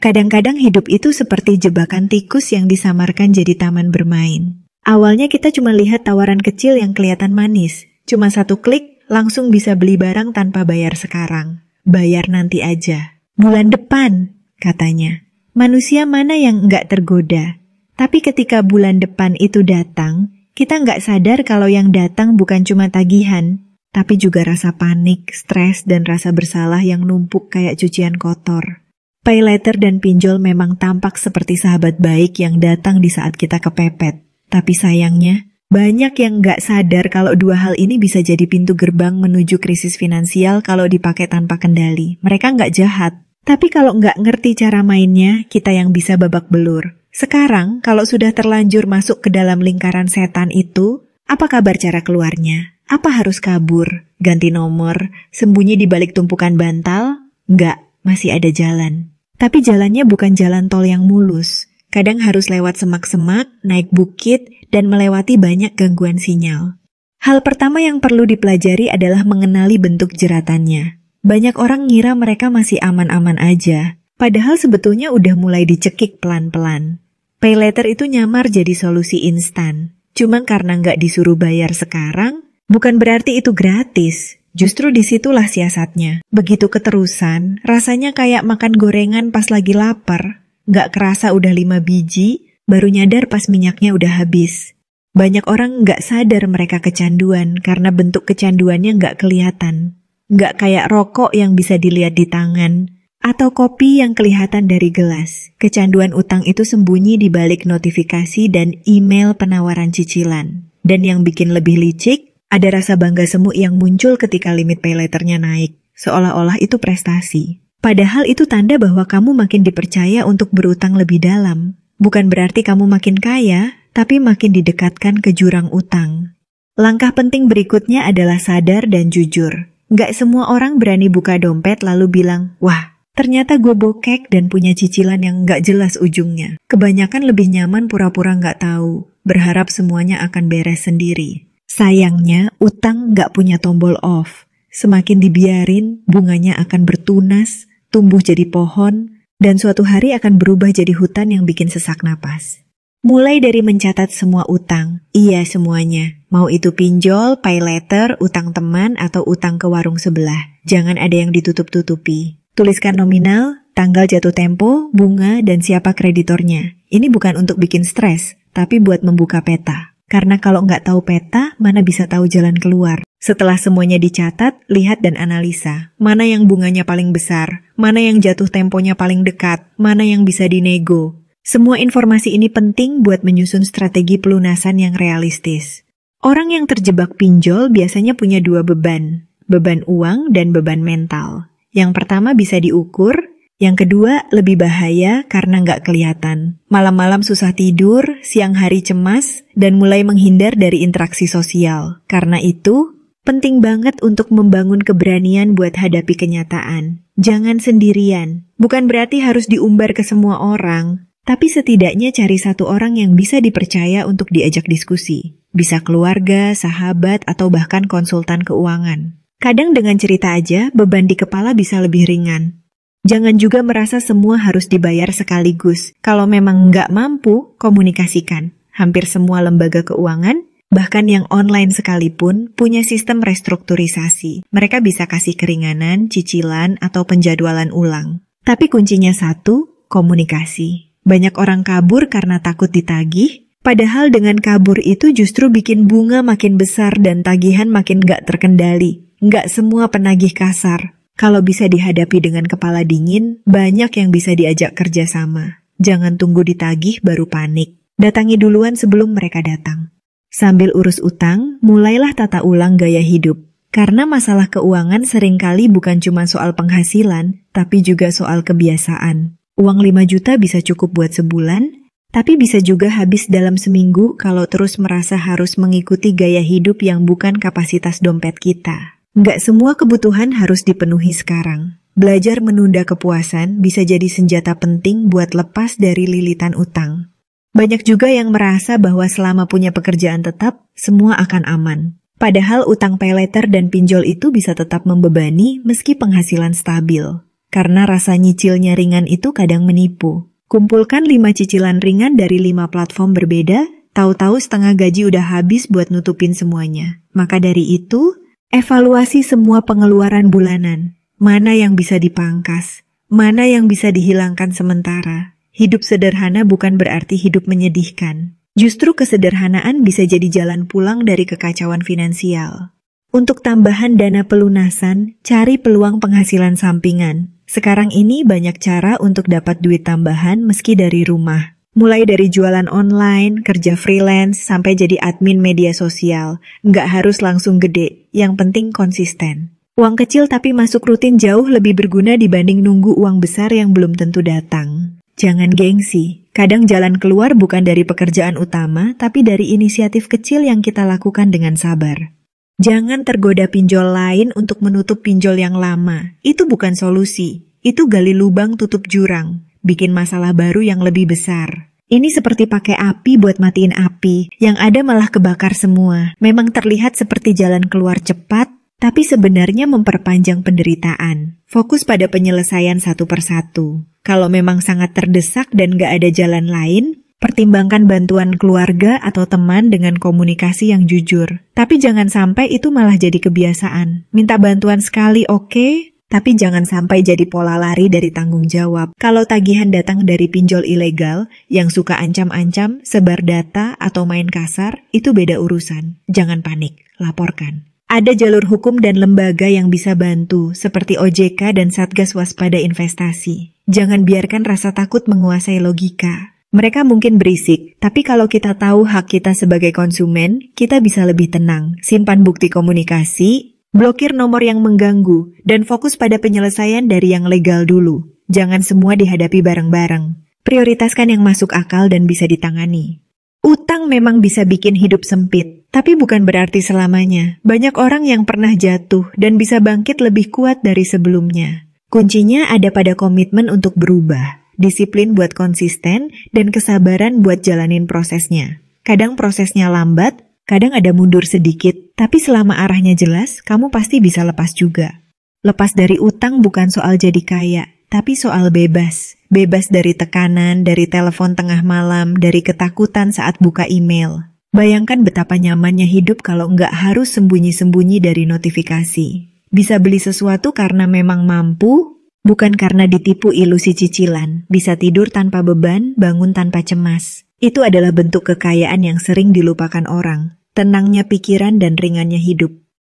Kadang-kadang hidup itu seperti jebakan tikus yang disamarkan jadi taman bermain. Awalnya kita cuma lihat tawaran kecil yang kelihatan manis. Cuma satu klik, langsung bisa beli barang tanpa bayar sekarang. Bayar nanti aja. Bulan depan, katanya. Manusia mana yang nggak tergoda? Tapi ketika bulan depan itu datang, kita nggak sadar kalau yang datang bukan cuma tagihan, tapi juga rasa panik, stres, dan rasa bersalah yang numpuk kayak cucian kotor. Pay later dan pinjol memang tampak seperti sahabat baik yang datang di saat kita kepepet. Tapi sayangnya, banyak yang nggak sadar kalau dua hal ini bisa jadi pintu gerbang menuju krisis finansial kalau dipakai tanpa kendali. Mereka nggak jahat, tapi kalau nggak ngerti cara mainnya, kita yang bisa babak belur. Sekarang, kalau sudah terlanjur masuk ke dalam lingkaran setan itu, apa kabar cara keluarnya? Apa harus kabur, ganti nomor, sembunyi di balik tumpukan bantal? Nggak, masih ada jalan. Tapi jalannya bukan jalan tol yang mulus. Kadang harus lewat semak-semak, naik bukit, dan melewati banyak gangguan sinyal. Hal pertama yang perlu dipelajari adalah mengenali bentuk jeratannya. Banyak orang ngira mereka masih aman-aman aja, padahal sebetulnya udah mulai dicekik pelan-pelan. Pay later itu nyamar jadi solusi instan. Cuman karena nggak disuruh bayar sekarang, bukan berarti itu gratis. Justru disitulah siasatnya. Begitu keterusan, rasanya kayak makan gorengan pas lagi lapar. Nggak kerasa udah 5 biji, baru nyadar pas minyaknya udah habis. Banyak orang nggak sadar mereka kecanduan karena bentuk kecanduannya nggak kelihatan. Nggak kayak rokok yang bisa dilihat di tangan, atau kopi yang kelihatan dari gelas. Kecanduan utang itu sembunyi di balik notifikasi dan email penawaran cicilan. Dan yang bikin lebih licik, ada rasa bangga semu yang muncul ketika limit pay later-nya naik, seolah-olah itu prestasi. Padahal itu tanda bahwa kamu makin dipercaya untuk berutang lebih dalam. Bukan berarti kamu makin kaya, tapi makin didekatkan ke jurang utang. Langkah penting berikutnya adalah sadar dan jujur. Nggak semua orang berani buka dompet lalu bilang, wah, ternyata gue bokek dan punya cicilan yang nggak jelas ujungnya. Kebanyakan lebih nyaman pura-pura nggak tahu, berharap semuanya akan beres sendiri. Sayangnya, utang nggak punya tombol off. Semakin dibiarin, bunganya akan bertunas, tumbuh jadi pohon, dan suatu hari akan berubah jadi hutan yang bikin sesak napas. Mulai dari mencatat semua utang, iya semuanya. Mau itu pinjol, pay later, utang teman, atau utang ke warung sebelah. Jangan ada yang ditutup-tutupi. Tuliskan nominal, tanggal jatuh tempo, bunga, dan siapa kreditornya. Ini bukan untuk bikin stres, tapi buat membuka peta. Karena kalau nggak tahu peta, mana bisa tahu jalan keluar. Setelah semuanya dicatat, lihat dan analisa. Mana yang bunganya paling besar, mana yang jatuh temponya paling dekat, mana yang bisa dinego. Semua informasi ini penting buat menyusun strategi pelunasan yang realistis. Orang yang terjebak pinjol biasanya punya 2 beban. Beban uang dan beban mental. Yang pertama bisa diukur, yang kedua lebih bahaya karena nggak kelihatan. Malam-malam susah tidur, siang hari cemas, dan mulai menghindar dari interaksi sosial. Karena itu, penting banget untuk membangun keberanian buat hadapi kenyataan. Jangan sendirian. Bukan berarti harus diumbar ke semua orang, tapi setidaknya cari satu orang yang bisa dipercaya untuk diajak diskusi. Bisa keluarga, sahabat, atau bahkan konsultan keuangan. Kadang dengan cerita aja, beban di kepala bisa lebih ringan. Jangan juga merasa semua harus dibayar sekaligus. Kalau memang nggak mampu, komunikasikan. Hampir semua lembaga keuangan, bahkan yang online sekalipun, punya sistem restrukturisasi. Mereka bisa kasih keringanan, cicilan, atau penjadwalan ulang. Tapi kuncinya satu, komunikasi. Banyak orang kabur karena takut ditagih, padahal dengan kabur itu justru bikin bunga makin besar dan tagihan makin nggak terkendali. Nggak semua penagih kasar. Kalau bisa dihadapi dengan kepala dingin, banyak yang bisa diajak kerja sama. Jangan tunggu ditagih baru panik. Datangi duluan sebelum mereka datang. Sambil urus utang, mulailah tata ulang gaya hidup. Karena masalah keuangan seringkali bukan cuma soal penghasilan, tapi juga soal kebiasaan. Uang 5 juta bisa cukup buat sebulan, tapi bisa juga habis dalam seminggu kalau terus merasa harus mengikuti gaya hidup yang bukan kapasitas dompet kita. Nggak semua kebutuhan harus dipenuhi sekarang. Belajar menunda kepuasan bisa jadi senjata penting buat lepas dari lilitan utang. Banyak juga yang merasa bahwa selama punya pekerjaan tetap, semua akan aman. Padahal utang pay later dan pinjol itu bisa tetap membebani meski penghasilan stabil. karena rasa nyicilnya ringan itu kadang menipu. Kumpulkan 5 cicilan ringan dari 5 platform berbeda, tahu-tahu setengah gaji udah habis buat nutupin semuanya. Maka dari itu, evaluasi semua pengeluaran bulanan. Mana yang bisa dipangkas, mana yang bisa dihilangkan sementara. Hidup sederhana bukan berarti hidup menyedihkan. Justru kesederhanaan bisa jadi jalan pulang dari kekacauan finansial. Untuk tambahan dana pelunasan, cari peluang penghasilan sampingan. Sekarang ini banyak cara untuk dapat duit tambahan meski dari rumah. Mulai dari jualan online, kerja freelance, sampai jadi admin media sosial. Nggak harus langsung gede, yang penting konsisten. Uang kecil tapi masuk rutin jauh lebih berguna dibanding nunggu uang besar yang belum tentu datang. Jangan gengsi, kadang jalan keluar bukan dari pekerjaan utama, tapi dari inisiatif kecil yang kita lakukan dengan sabar. Jangan tergoda pinjol lain untuk menutup pinjol yang lama. Itu bukan solusi. Itu gali lubang tutup jurang. Bikin masalah baru yang lebih besar. Ini seperti pakai api buat matiin api. Yang ada malah kebakar semua. Memang terlihat seperti jalan keluar cepat, tapi sebenarnya memperpanjang penderitaan. Fokus pada penyelesaian satu persatu. Kalau memang sangat terdesak dan gak ada jalan lain, pertimbangkan bantuan keluarga atau teman dengan komunikasi yang jujur. Tapi jangan sampai itu malah jadi kebiasaan. Minta bantuan sekali oke, tapi jangan sampai jadi pola lari dari tanggung jawab. Kalau tagihan datang dari pinjol ilegal, yang suka ancam-ancam, sebar data, atau main kasar, itu beda urusan. Jangan panik, laporkan. Ada jalur hukum dan lembaga yang bisa bantu, seperti OJK dan Satgas Waspada Investasi. Jangan biarkan rasa takut menguasai logika. Mereka mungkin berisik, tapi kalau kita tahu hak kita sebagai konsumen, kita bisa lebih tenang. Simpan bukti komunikasi, blokir nomor yang mengganggu, dan fokus pada penyelesaian dari yang legal dulu. Jangan semua dihadapi bareng-bareng. Prioritaskan yang masuk akal dan bisa ditangani. Utang memang bisa bikin hidup sempit, tapi bukan berarti selamanya. Banyak orang yang pernah jatuh dan bisa bangkit lebih kuat dari sebelumnya. Kuncinya ada pada komitmen untuk berubah. Disiplin buat konsisten, dan kesabaran buat jalanin prosesnya. Kadang prosesnya lambat, kadang ada mundur sedikit, tapi selama arahnya jelas, kamu pasti bisa lepas juga. Lepas dari utang bukan soal jadi kaya, tapi soal bebas. Bebas dari tekanan, dari telepon tengah malam, dari ketakutan saat buka email. Bayangkan betapa nyamannya hidup kalau nggak harus sembunyi-sembunyi dari notifikasi. Bisa beli sesuatu karena memang mampu, bukan karena ditipu ilusi cicilan. Bisa tidur tanpa beban, bangun tanpa cemas. Itu adalah bentuk kekayaan yang sering dilupakan orang. Tenangnya pikiran dan ringannya hidup.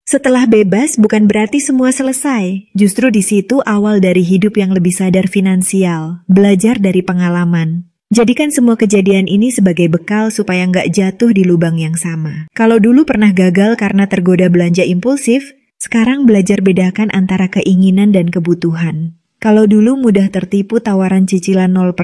Setelah bebas bukan berarti semua selesai. Justru di situ awal dari hidup yang lebih sadar finansial. Belajar dari pengalaman. Jadikan semua kejadian ini sebagai bekal supaya nggak jatuh di lubang yang sama. Kalau dulu pernah gagal karena tergoda belanja impulsif, sekarang belajar bedakan antara keinginan dan kebutuhan. Kalau dulu mudah tertipu tawaran cicilan 0%,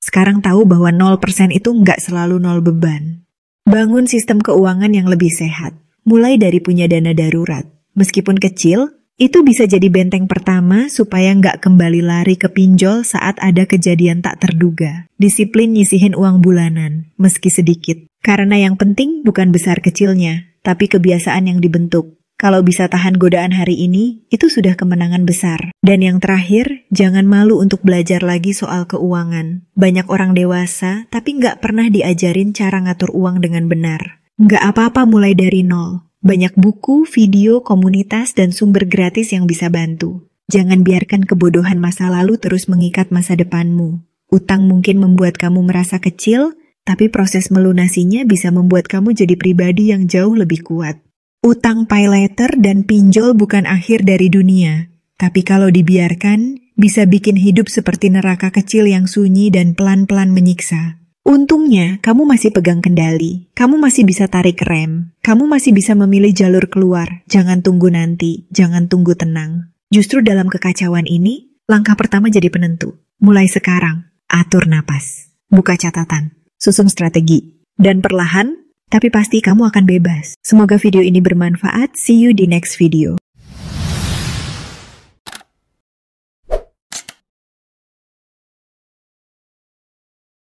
sekarang tahu bahwa 0% itu nggak selalu 0 beban. Bangun sistem keuangan yang lebih sehat. Mulai dari punya dana darurat. Meskipun kecil, itu bisa jadi benteng pertama supaya nggak kembali lari ke pinjol saat ada kejadian tak terduga. Disiplin nyisihin uang bulanan, meski sedikit. Karena yang penting bukan besar kecilnya, tapi kebiasaan yang dibentuk. Kalau bisa tahan godaan hari ini, itu sudah kemenangan besar. Dan yang terakhir, jangan malu untuk belajar lagi soal keuangan. Banyak orang dewasa, tapi nggak pernah diajarin cara ngatur uang dengan benar. Nggak apa-apa mulai dari nol. Banyak buku, video, komunitas, dan sumber gratis yang bisa bantu. Jangan biarkan kebodohan masa lalu terus mengikat masa depanmu. Utang mungkin membuat kamu merasa kecil, tapi proses melunasinya bisa membuat kamu jadi pribadi yang jauh lebih kuat. Utang pay later dan pinjol bukan akhir dari dunia, tapi kalau dibiarkan, bisa bikin hidup seperti neraka kecil yang sunyi dan pelan-pelan menyiksa. Untungnya, kamu masih pegang kendali, kamu masih bisa tarik rem, kamu masih bisa memilih jalur keluar. Jangan tunggu nanti, jangan tunggu tenang. Justru dalam kekacauan ini, langkah pertama jadi penentu. Mulai sekarang, atur napas, buka catatan, susun strategi, dan perlahan, tapi pasti kamu akan bebas. Semoga video ini bermanfaat. See you di next video.